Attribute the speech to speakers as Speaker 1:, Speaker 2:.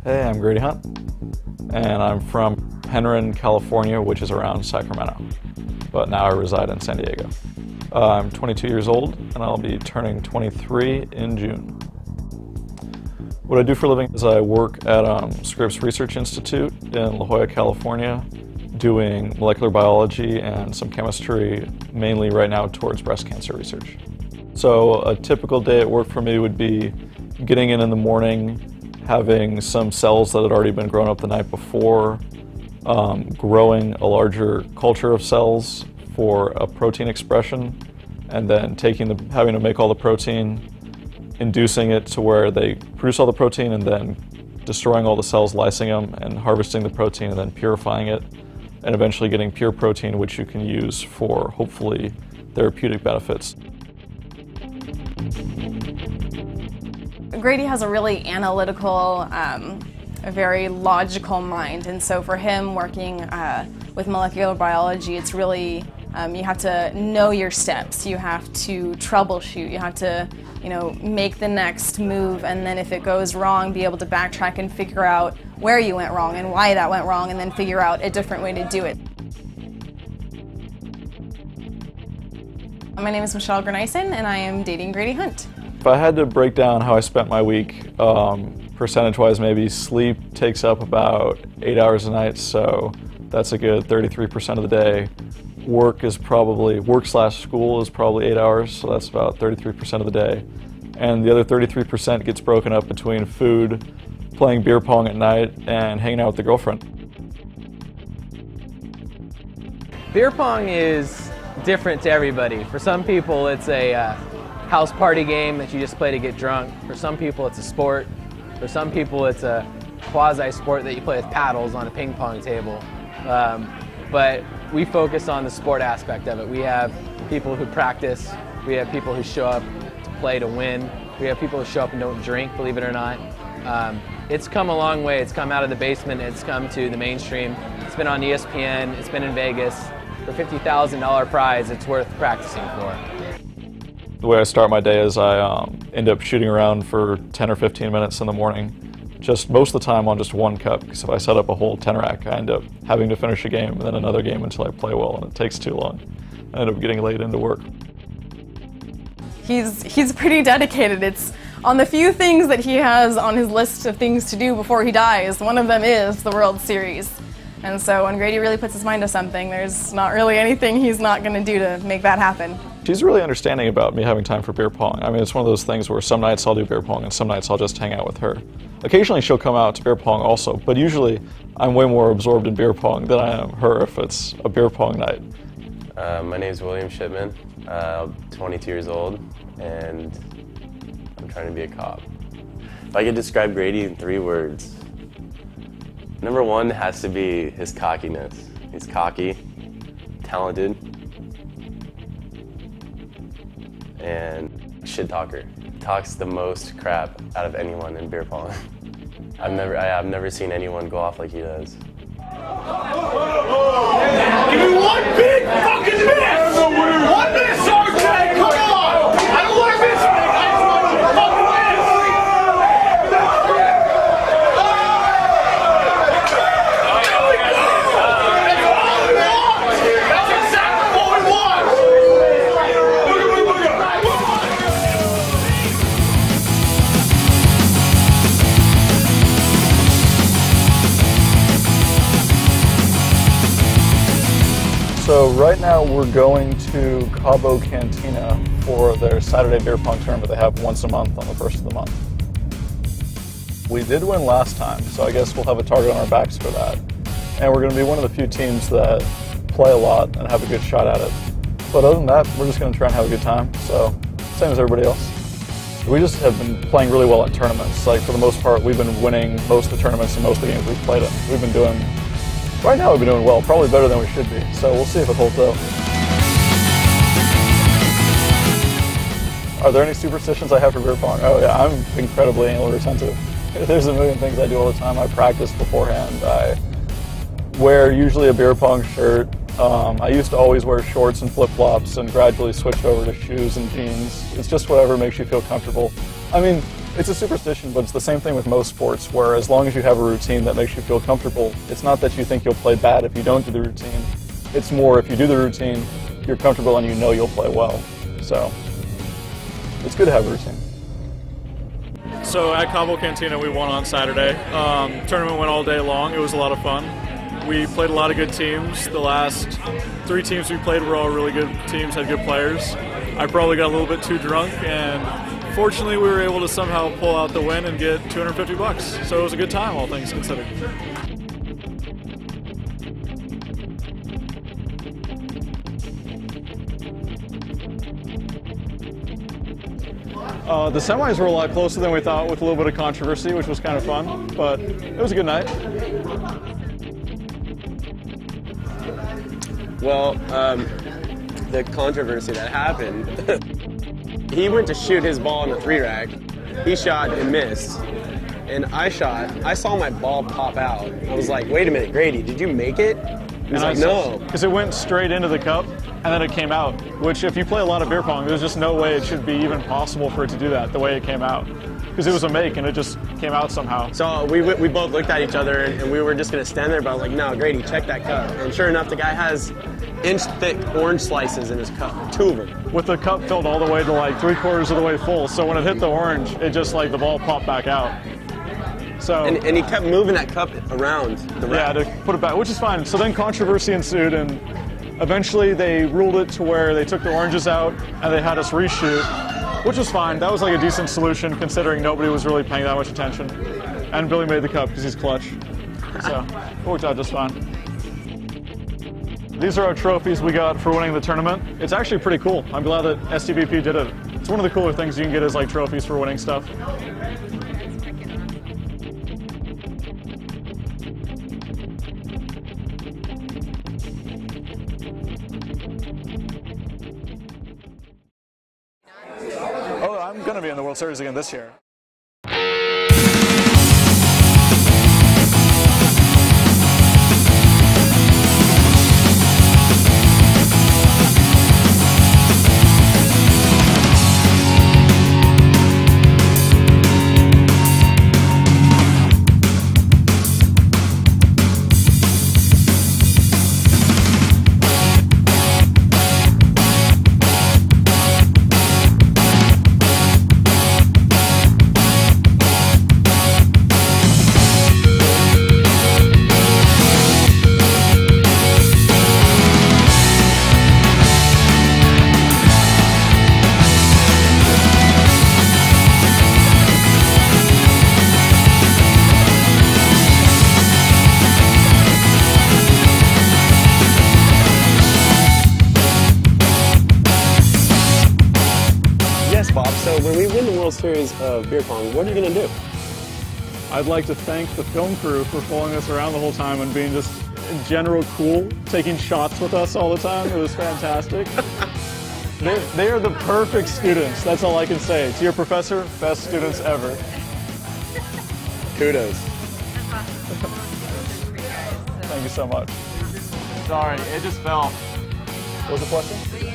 Speaker 1: Hey, I'm Grady Hunt, and I'm from Henron, California, which is around Sacramento, but now I reside in San Diego. I'm 22 years old, and I'll be turning 23 in June. What I do for a living is I work at Scripps Research Institute in La Jolla, California, doing molecular biology and some chemistry, mainly right now towards breast cancer research. So a typical day at work for me would be getting in the morning, having some cells that had already been grown up the night before, growing a larger culture of cells for a protein expression, and then having to make all the protein, inducing it to where they produce all the protein, and then destroying all the cells, lysing them, and harvesting the protein, and then purifying it, and eventually getting pure protein, which you can use for, hopefully, therapeutic benefits.
Speaker 2: Grady has a really analytical, a very logical mind, and so for him working with molecular biology, it's really, you have to know your steps, you have to troubleshoot, you have to, make the next move, and then if it goes wrong, be able to backtrack and figure out where you went wrong and why that went wrong, and then figure out a different way to do it. My name is Michelle Grunison, and I am dating Grady Hunt.
Speaker 1: If I had to break down how I spent my week, percentage-wise, maybe sleep takes up about 8 hours a night, so that's a good 33% of the day. Work/school is probably 8 hours, so that's about 33% of the day. And the other 33% gets broken up between food, playing beer pong at night, and hanging out with the girlfriend.
Speaker 3: Beer pong is different to everybody. For some people, it's a house party game that you just play to get drunk. For some people, it's a sport. For some people, it's a quasi-sport that you play with paddles on a ping pong table. But we focus on the sport aspect of it. We have people who practice. We have people who show up to play to win. We have people who show up and don't drink, believe it or not. It's come a long way. It's come out of the basement. It's come to the mainstream. It's been on ESPN. It's been in Vegas. For $50,000 prize, it's worth practicing for.
Speaker 1: The way I start my day is I end up shooting around for 10 or 15 minutes in the morning, just most of the time on just one cup, because if I set up a whole 10 rack, I end up having to finish a game and then another game until I play well, and it takes too long. I end up getting late into work.
Speaker 2: He's pretty dedicated. It's on the few things that he has on his list of things to do before he dies, one of them is the World Series. And so when Grady really puts his mind to something, there's not really anything he's not going to do to make that happen.
Speaker 1: She's really understanding about me having time for beer pong. I mean, it's one of those things where some nights I'll do beer pong and some nights I'll just hang out with her. Occasionally she'll come out to beer pong also, but usually I'm way more absorbed in beer pong than I am her if it's a beer pong night.
Speaker 4: My name is William Shipman. I'm 22 years old, and I'm trying to be a cop. If I could describe Grady in 3 words, number 1 has to be his cockiness. He's cocky, talented, and shit talker. Talks the most crap out of anyone in beer pong. I've never seen anyone go off like he does.
Speaker 5: Give me 1 big fucking minute! 1 minute, Sergeant! Come on! I don't want to miss it! I just want to fucking win! That's exactly what we want!
Speaker 1: So right now we're going to Cabo Cantina for their Saturday beer pong tournament they have once a month on the 1st of the month. We did win last time, so I guess we'll have a target on our backs for that. And we're going to be one of the few teams that play a lot and have a good shot at it. But other than that, we're just going to try and have a good time, so same as everybody else. We just have been playing really well at tournaments. Like, for the most part, we've been winning most of the tournaments and most of the games we've played in. Right now we've been doing well, probably better than we should be, so we'll see if it holds up. Are there any superstitions I have for beer pong? Oh yeah, I'm incredibly anal retentive. There's a million things I do all the time. I practice beforehand. I wear usually a beer pong shirt. I used to always wear shorts and flip-flops and gradually switched over to shoes and jeans. It's just whatever makes you feel comfortable. I mean, It's a superstition, but it's the same thing with most sports, where as long as you have a routine that makes you feel comfortable, it's not that you think you'll play bad if you don't do the routine. It's more if you do the routine, you're comfortable and you know you'll play well. So it's good to have a routine.
Speaker 6: So at Cabo Cantina we won on Saturday. Tournament went all day long. It was a lot of fun. We played a lot of good teams. The last 3 teams we played were all really good teams, had good players. I probably got a little bit too drunk, and fortunately we were able to somehow pull out the win and get $250. So it was a good time, all things considered.
Speaker 1: The semis were a lot closer than we thought, with a little bit of controversy, which was kind of fun, but it was a good night.
Speaker 7: Well, the controversy that happened, he went to shoot his ball in the 3-rack. He shot and missed. And I saw my ball pop out. I was like, wait a minute, Grady, did you make it? He was like, no.
Speaker 1: Because it went straight into the cup, and then it came out, which if you play a lot of beer pong, there's just no way it should be even possible for it to do that, the way it came out. Because it was a make, and it just came out somehow.
Speaker 7: So we both looked at each other, and we were just going to stand there, but I was like, no, Grady, check that cup. And sure enough, the guy has inch-thick orange slices in his cup, 2 of them.
Speaker 1: With the cup filled all the way to like 3/4 of the way full, so when it hit the orange, it just like the ball popped back out. So
Speaker 7: and he kept moving that cup around the rack.
Speaker 1: Yeah, to put it back, which is fine. So then controversy ensued, and eventually they ruled it to where they took the oranges out and they had us reshoot, which was fine. That was like a decent solution considering nobody was really paying that much attention. And Billy made the cup because he's clutch. So it worked out just fine. These are our trophies we got for winning the tournament. It's actually pretty cool. I'm glad that STBP did it. It's one of the cooler things you can get is like trophies for winning stuff. Oh, I'm going to be in the World Series again this year.
Speaker 7: Bob, so when we win the World Series of beer pong, what are you going to do?
Speaker 1: I'd like to thank the film crew for following us around the whole time and being just in general cool, taking shots with us all the time. It was fantastic. They are the perfect students, that's all I can say. To your professor, best students ever.
Speaker 7: Kudos.
Speaker 1: Thank you so much.
Speaker 6: Sorry, it just fell.
Speaker 1: What was the question?